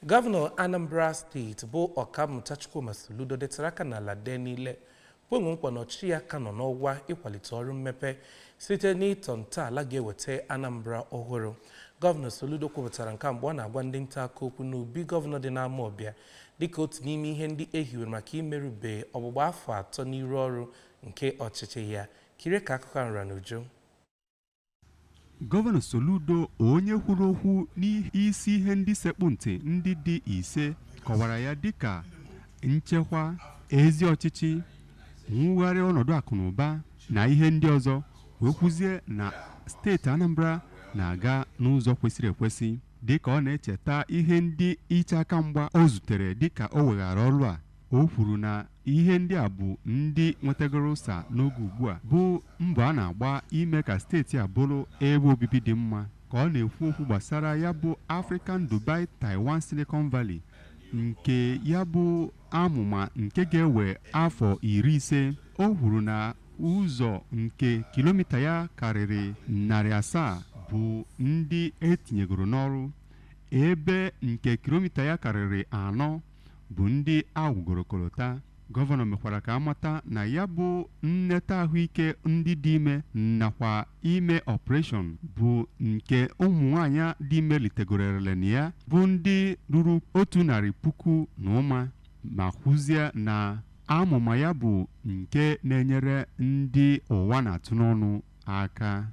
Gọvanọ Anambra steeti bụ Ọkammụta Chukwuma Soludo detara aka n'ala dee niile kwenwe nkwa na ọchịchị ya ka nọ n'ọwa ịkwalite ọrụ mmepe site n'ịtọ ntọala ga-eweta Anambra ọhụrụ. Gọvanọ Soludo kwupụtara nke mgbe ọ na-agwa ndị nta akụkọ okwu n'ubi gọvanọ dị n'Amawbịa dịka otu n'ime ihe ndị ehiwere maka imerube ọgbụgba afọ 3 n'iru ọrụ nke ọchịchị ya. Kiri ka akụkọ nra n'uju. Gọvanọ Soludo, onye kwuru okwu n'isi ihe ndị sekpụ ntị ndị dị ise, kọwara ya dịka nchekwa, ezi ọchịchị, mwugharị ọnọdụ akụnụba na ihe ndị ọzọ, wee kwuzie na steeti Anambra na-aga n'ụzọ kwesịrị ekwesị dịka ọ na-echeta ihe ndị iche aka mgba o zutere dịka o weghara ọrụ a. O kwuru na ihe ndị a bụ ndị nwetagoro ụsa n'oge ugbu a bụ mbọ a na-agba ime ka steeti a bụrụ ebe obibi dị mma. Ka ọ na-ekwu okwu gbasara ya bụ African Dubai Taiwan Silicon Valley, nke ya bụ amụma nke ga-ewe afọ 50, o kwuru na ụzọ nke kilomita ya karịrị 700 bụ ndị etinyegoro n'ọrụ, ebe nke kilomita ya karịrị 4 bụ ndị agwụgoro kolota. Gọvanọ mekwara ka amata na ya bụ nneta ahụike ndị dị ime nakwa ime ọpreshọn bụ nke ụmụ nwaanyị dị ime litegorerele ya bụ ndị ruru 100,000 na ụma, ma kwuzie na amụma ya bụ nke na-enyere ndị ụwa na-atụ n'ọnụ aka.